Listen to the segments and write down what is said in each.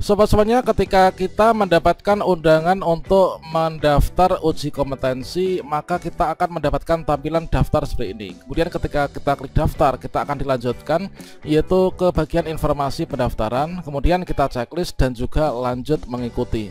Sobat-sobatnya, ketika kita mendapatkan undangan untuk mendaftar uji kompetensi, maka kita akan mendapatkan tampilan daftar seperti ini. Kemudian ketika kita klik daftar, kita akan dilanjutkan yaitu ke bagian informasi pendaftaran, kemudian kita checklist dan juga lanjut mengikuti.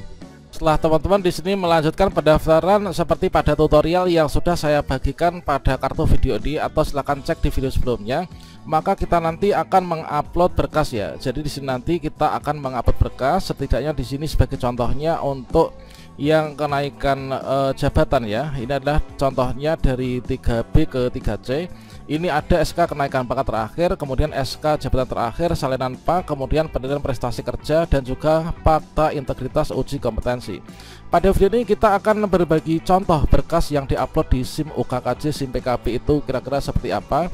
Setelah teman-teman di sini melanjutkan pendaftaran seperti pada tutorial yang sudah saya bagikan pada kartu video ini, atau silahkan cek di video sebelumnya, maka kita nanti akan mengupload berkas ya. Jadi di sini nanti kita akan mengupload berkas, setidaknya di sini sebagai contohnya untuk yang kenaikan jabatan ya. Ini adalah contohnya dari 3B ke 3C. Ini ada SK kenaikan pangkat terakhir, kemudian SK jabatan terakhir, salinan PAK, kemudian penilaian prestasi kerja, dan juga fakta integritas uji kompetensi. Pada video ini kita akan berbagi contoh berkas yang diupload di SIM UKKJ SIM PKB itu kira-kira seperti apa.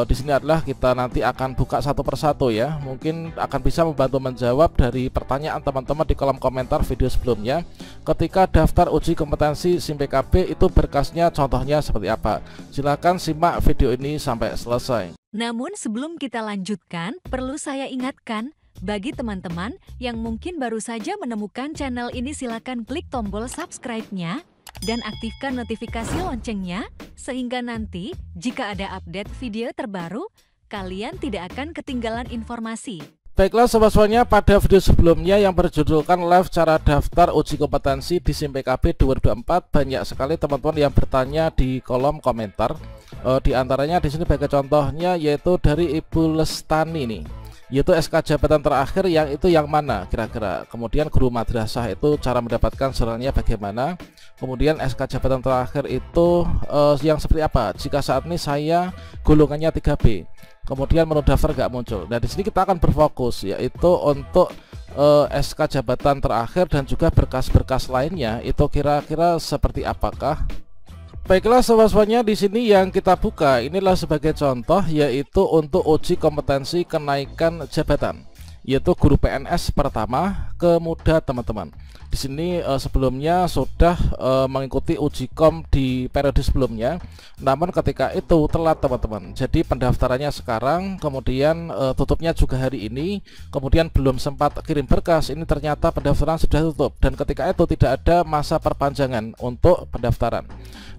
Di sini adalah kita nanti akan buka satu persatu ya. Mungkin akan bisa membantu menjawab dari pertanyaan teman-teman di kolom komentar video sebelumnya. Ketika daftar uji kompetensi SIM PKB itu berkasnya contohnya seperti apa. Silahkan simak video ini sampai selesai. Namun sebelum kita lanjutkan, perlu saya ingatkan, bagi teman-teman yang mungkin baru saja menemukan channel ini, silakan klik tombol subscribe-nya dan aktifkan notifikasi loncengnya, sehingga nanti jika ada update video terbaru, kalian tidak akan ketinggalan informasi. Baiklah sobat-sobatnya, pada video sebelumnya yang berjudulkan live cara daftar uji kompetensi di SIM PKB 2024, banyak sekali teman-teman yang bertanya di kolom komentar. Di antaranya di sini sebagai contohnya yaitu dari Ibu Lestani nih, yaitu SK jabatan terakhir yang itu yang mana kira-kira. Kemudian guru madrasah itu cara mendapatkan suratnya bagaimana. Kemudian SK jabatan terakhir itu yang seperti apa jika saat ini saya golongannya 3B. Kemudian menu daftar nggak muncul. Nah di sini kita akan berfokus yaitu untuk SK jabatan terakhir dan juga berkas-berkas lainnya itu kira-kira seperti apakah. Baiklah sobat-sobatnya, di sini yang kita buka inilah sebagai contoh yaitu untuk uji kompetensi kenaikan jabatan, yaitu guru PNS pertama ke muda teman-teman. Di sini sebelumnya sudah mengikuti uji kom di periode sebelumnya, namun ketika itu telat teman-teman. Jadi pendaftarannya sekarang, kemudian tutupnya juga hari ini, kemudian belum sempat kirim berkas, ini ternyata pendaftaran sudah tutup, dan ketika itu tidak ada masa perpanjangan untuk pendaftaran.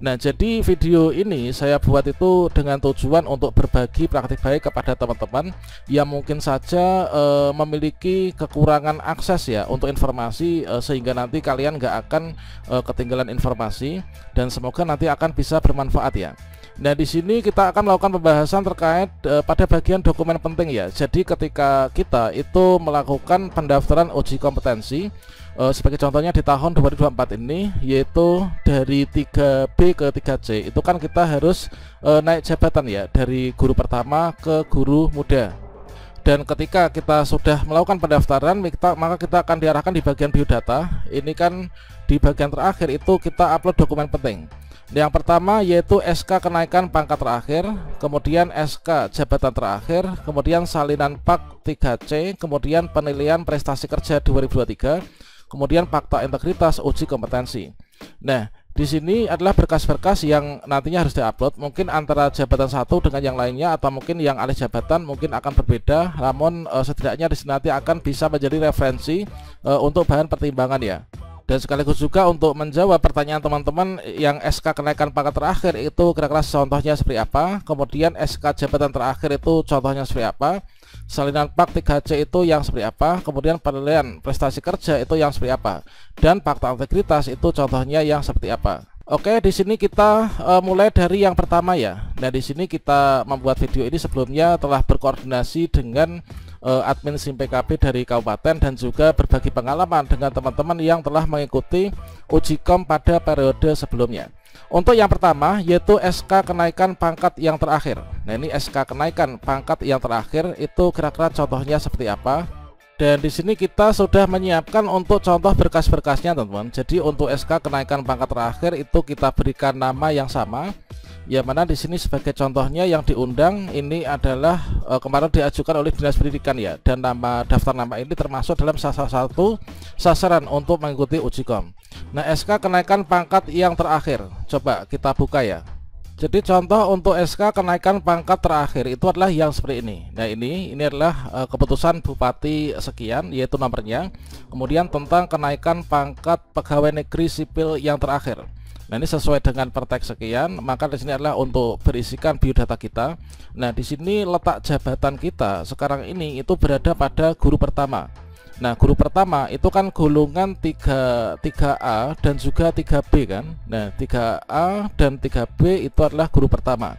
Nah jadi video ini saya buat itu dengan tujuan untuk berbagi praktik baik kepada teman-teman yang mungkin saja memiliki kekurangan akses ya untuk informasi, sehingga nanti kalian nggak akan ketinggalan informasi, dan semoga nanti akan bisa bermanfaat ya. Nah di sini kita akan melakukan pembahasan terkait pada bagian dokumen penting ya. Jadi ketika kita itu melakukan pendaftaran uji kompetensi, sebagai contohnya di tahun 2024 ini, yaitu dari 3B ke 3C, itu kan kita harus naik jabatan ya, dari guru pertama ke guru muda. Dan ketika kita sudah melakukan pendaftaran, maka kita akan diarahkan di bagian biodata. Ini kan di bagian terakhir itu kita upload dokumen penting. Yang pertama yaitu SK kenaikan pangkat terakhir, kemudian SK jabatan terakhir, kemudian salinan PAK 3C, kemudian penilaian prestasi kerja 2023, kemudian fakta integritas uji kompetensi. Nah di sini adalah berkas-berkas yang nantinya harus diupload, mungkin antara jabatan satu dengan yang lainnya, atau mungkin yang alih jabatan mungkin akan berbeda, namun setidaknya di sini nanti akan bisa menjadi referensi untuk bahan pertimbangan ya. Dan sekaligus juga untuk menjawab pertanyaan teman-teman yang SK kenaikan pangkat terakhir itu kira-kira contohnya seperti apa, kemudian SK jabatan terakhir itu contohnya seperti apa, salinan PAK 3C itu yang seperti apa, kemudian penilaian prestasi kerja itu yang seperti apa, dan fakta integritas itu contohnya yang seperti apa. Oke, di sini kita mulai dari yang pertama ya. Nah di sini kita membuat video ini sebelumnya telah berkoordinasi dengan admin SIM PKB dari kabupaten, dan juga berbagi pengalaman dengan teman-teman yang telah mengikuti uji kom pada periode sebelumnya. Untuk yang pertama yaitu SK kenaikan pangkat yang terakhir. Nah ini SK kenaikan pangkat yang terakhir itu kira-kira contohnya seperti apa. Dan di sini kita sudah menyiapkan untuk contoh berkas-berkasnya teman-teman. Jadi untuk SK kenaikan pangkat terakhir itu kita berikan nama yang sama, yang mana di sini sebagai contohnya yang diundang ini adalah kemarin diajukan oleh Dinas Pendidikan ya, dan nama daftar nama ini termasuk dalam salah satu sasaran untuk mengikuti uji kom. Nah SK kenaikan pangkat yang terakhir, coba kita buka ya. Jadi contoh untuk SK kenaikan pangkat terakhir itu adalah yang seperti ini. Nah ini adalah keputusan Bupati sekian, yaitu nomornya. Kemudian tentang kenaikan pangkat pegawai negeri sipil yang terakhir. Nah ini sesuai dengan perteks sekian, maka di sini adalah untuk berisikan biodata kita. Nah di sini letak jabatan kita sekarang ini itu berada pada guru pertama. Nah guru pertama itu kan golongan 3A dan juga 3B kan. Nah 3A dan 3B itu adalah guru pertama.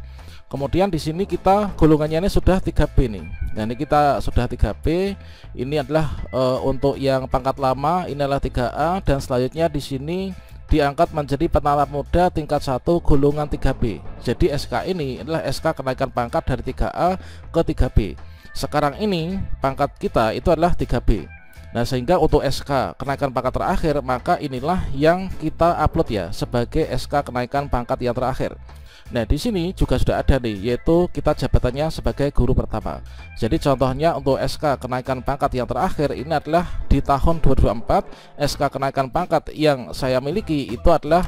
Kemudian di sini kita golongannya ini sudah 3B nih. Nah ini kita sudah 3B. Ini adalah untuk yang pangkat lama ini adalah 3A, dan selanjutnya di sini diangkat menjadi penata muda tingkat 1 golongan 3B. Jadi SK ini adalah SK kenaikan pangkat dari 3A ke 3B. Sekarang ini pangkat kita itu adalah 3B. Nah sehingga untuk SK kenaikan pangkat terakhir, maka inilah yang kita upload ya sebagai SK kenaikan pangkat yang terakhir. Nah di sini juga sudah ada nih, yaitu kita jabatannya sebagai guru pertama. Jadi contohnya untuk SK kenaikan pangkat yang terakhir ini adalah di tahun 2024. SK kenaikan pangkat yang saya miliki itu adalah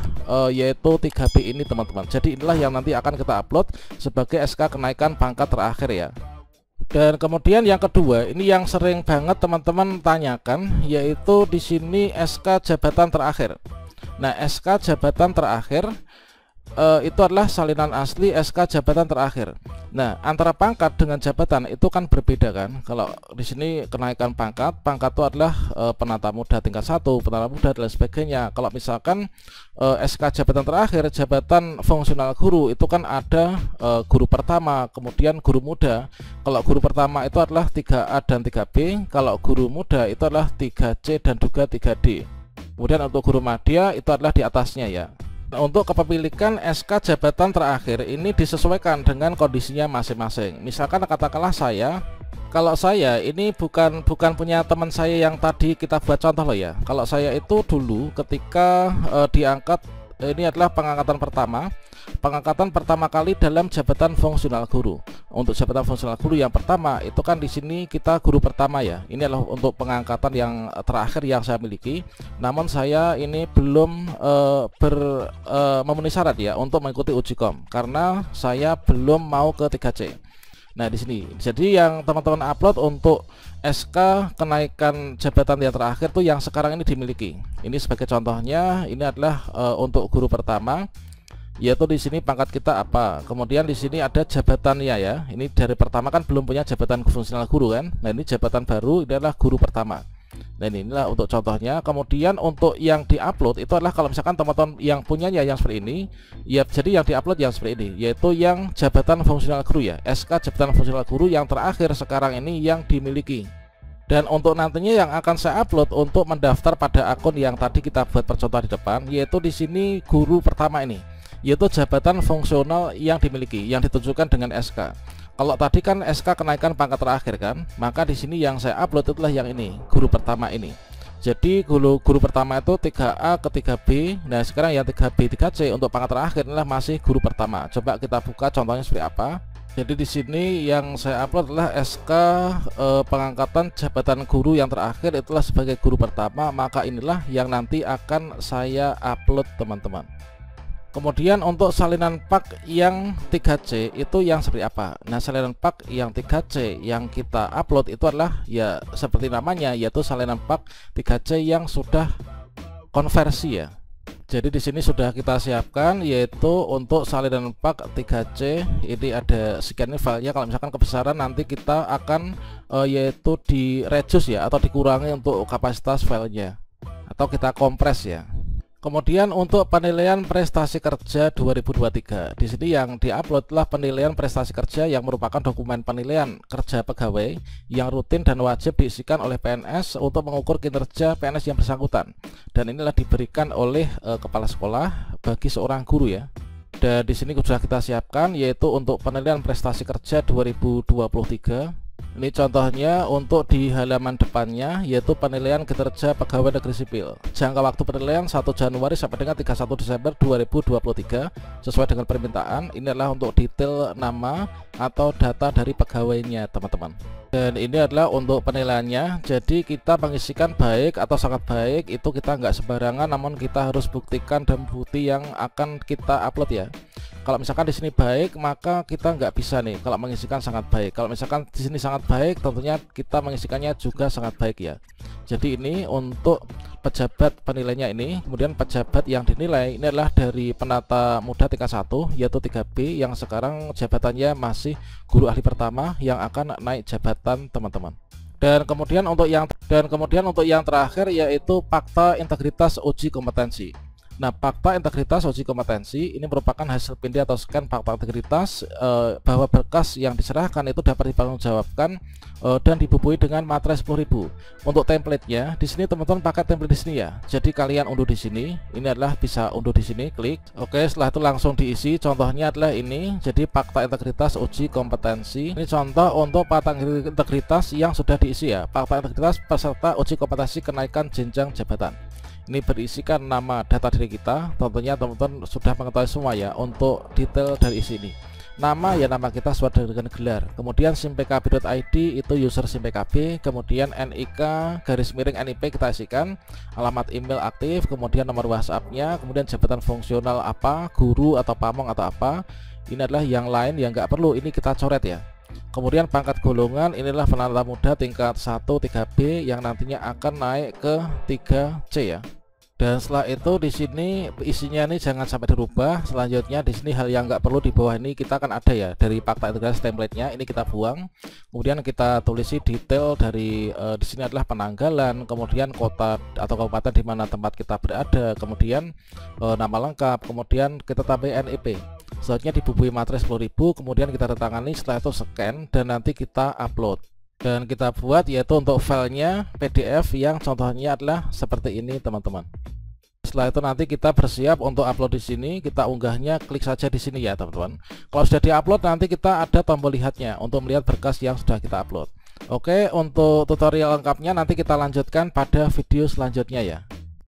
yaitu 3B ini teman-teman. Jadi inilah yang nanti akan kita upload sebagai SK kenaikan pangkat terakhir ya. Dan kemudian yang kedua, ini yang sering banget teman-teman tanyakan, yaitu di sini SK jabatan terakhir. Nah, SK jabatan terakhir itu adalah salinan asli SK jabatan terakhir. Nah, antara pangkat dengan jabatan itu kan berbeda kan. Kalau di sini kenaikan pangkat itu adalah penata muda tingkat 1, penata muda dan sebagainya. Kalau misalkan SK jabatan terakhir, jabatan fungsional guru itu kan ada guru pertama, kemudian guru muda. Kalau guru pertama itu adalah 3A dan 3B, kalau guru muda itu adalah 3C dan juga 3D. Kemudian untuk guru madya itu adalah di atasnya ya. Untuk kepemilikan SK jabatan terakhir ini disesuaikan dengan kondisinya masing-masing. Misalkan katakanlah kalau saya ini bukan punya teman saya yang tadi kita buat contoh loh ya. Kalau saya itu dulu ketika diangkat, ini adalah pengangkatan pertama kali dalam jabatan fungsional guru. Untuk jabatan fungsional guru yang pertama itu kan di sini kita guru pertama ya. Ini adalah untuk pengangkatan yang terakhir yang saya miliki. Namun saya ini belum memenuhi syarat ya untuk mengikuti uji kom, karena saya belum mau ke 3C. Nah di sini, jadi yang teman-teman upload untuk SK kenaikan jabatan yang terakhir tuh yang sekarang ini dimiliki. Ini sebagai contohnya, ini adalah untuk guru pertama, yaitu di sini pangkat kita apa. Kemudian di sini ada jabatannya ya. Ini dari pertama kan belum punya jabatan fungsional guru kan. Nah ini jabatan baru, ini adalah guru pertama. Nah inilah untuk contohnya. Kemudian untuk yang diupload itu adalah kalau misalkan teman-teman yang punyanya yang seperti ini ya, jadi yang diupload yang seperti ini, yaitu yang jabatan fungsional guru ya, SK jabatan fungsional guru yang terakhir sekarang ini yang dimiliki. Dan untuk nantinya yang akan saya upload untuk mendaftar pada akun yang tadi kita buat percontohan di depan, yaitu di sini guru pertama ini, yaitu jabatan fungsional yang dimiliki, yang ditunjukkan dengan SK. Kalau tadi kan SK kenaikan pangkat terakhir kan, maka di sini yang saya upload itulah yang ini, guru pertama ini. Jadi guru pertama itu 3A ke 3B. Nah sekarang yang 3B 3C untuk pangkat terakhir inilah masih guru pertama. Coba kita buka contohnya seperti apa. Jadi di sini yang saya upload adalah SK pengangkatan jabatan guru yang terakhir itulah sebagai guru pertama, maka inilah yang nanti akan saya upload teman-teman. Kemudian untuk salinan pak yang 3C itu yang seperti apa? Nah salinan pak yang 3C yang kita upload itu adalah ya seperti namanya, yaitu salinan pak 3C yang sudah konversi ya. Jadi di sini sudah kita siapkan, yaitu untuk salinan pak 3C ini ada sekian filenya. Kalau misalkan kebesaran nanti kita akan yaitu di reduce ya, atau dikurangi untuk kapasitas filenya, atau kita kompres ya. Kemudian untuk penilaian prestasi kerja 2023, di sini yang diupload adalah penilaian prestasi kerja yang merupakan dokumen penilaian kerja pegawai yang rutin dan wajib diisikan oleh PNS untuk mengukur kinerja PNS yang bersangkutan. Dan inilah diberikan oleh kepala sekolah bagi seorang guru ya. Dan di sini sudah kita siapkan, yaitu untuk penilaian prestasi kerja 2023. Ini contohnya untuk di halaman depannya, yaitu penilaian kinerja pegawai negeri sipil. Jangka waktu penilaian 1 Januari sampai dengan 31 Desember 2023 sesuai dengan permintaan. Ini adalah untuk detail nama atau data dari pegawainya teman-teman. Dan ini adalah untuk penilaiannya. Jadi kita mengisikan baik atau sangat baik itu kita nggak sembarangan, namun kita harus buktikan dan bukti yang akan kita upload ya. Kalau misalkan di sini baik, maka kita nggak bisa nih kalau mengisikan sangat baik. Kalau misalkan di sini sangat baik, tentunya kita mengisikannya juga sangat baik ya. Jadi ini untuk pejabat penilainya ini. Kemudian pejabat yang dinilai ini adalah dari penata muda tingkat 1 yaitu 3B yang sekarang jabatannya masih guru ahli pertama yang akan naik jabatan teman-teman. Dan kemudian untuk yang terakhir yaitu fakta integritas uji kompetensi. Nah, fakta integritas uji kompetensi ini merupakan hasil pindih atau scan fakta integritas bahwa berkas yang diserahkan itu dapat dipertanggungjawabkan dan dibubuhi dengan materai 10.000. Untuk template-nya di sini teman-teman pakai template di sini ya. Jadi kalian unduh di sini. Ini adalah bisa unduh di sini, klik. Oke, setelah itu langsung diisi. Contohnya adalah ini. Jadi fakta integritas uji kompetensi. Ini contoh untuk fakta integritas yang sudah diisi ya. Fakta integritas peserta uji kompetensi kenaikan jenjang jabatan. Ini berisikan nama data diri kita. Tentunya teman-teman sudah mengetahui semua ya untuk detail dari isi ini. Nama ya nama kita sesuai dengan gelar. Kemudian simpkb.id itu user simpkb. Kemudian NIK _NIP kita isikan. Alamat email aktif. Kemudian nomor WhatsApp-nya. Kemudian jabatan fungsional apa, guru atau pamong atau apa. Ini adalah yang lain yang nggak perlu. Ini kita coret ya. Kemudian pangkat golongan inilah penata muda tingkat 1 3B yang nantinya akan naik ke 3C ya. Dan setelah itu di sini isinya ini jangan sampai dirubah. Selanjutnya di sini hal yang nggak perlu di bawah ini kita akan ada ya dari fakta integritas template-nya. Ini kita buang. Kemudian kita tulisi detail dari di sini adalah penanggalan, kemudian kota atau kabupaten di mana tempat kita berada, kemudian nama lengkap, kemudian kita tambah NIP. Selanjutnya dibubuhi materai 10.000, kemudian kita tangani, setelah itu scan dan nanti kita upload. Dan kita buat yaitu untuk filenya PDF yang contohnya adalah seperti ini teman-teman. Setelah itu nanti kita bersiap untuk upload di sini, kita unggahnya klik saja di sini ya teman-teman. Kalau sudah diupload nanti kita ada tombol lihatnya untuk melihat berkas yang sudah kita upload. Oke, untuk tutorial lengkapnya nanti kita lanjutkan pada video selanjutnya ya.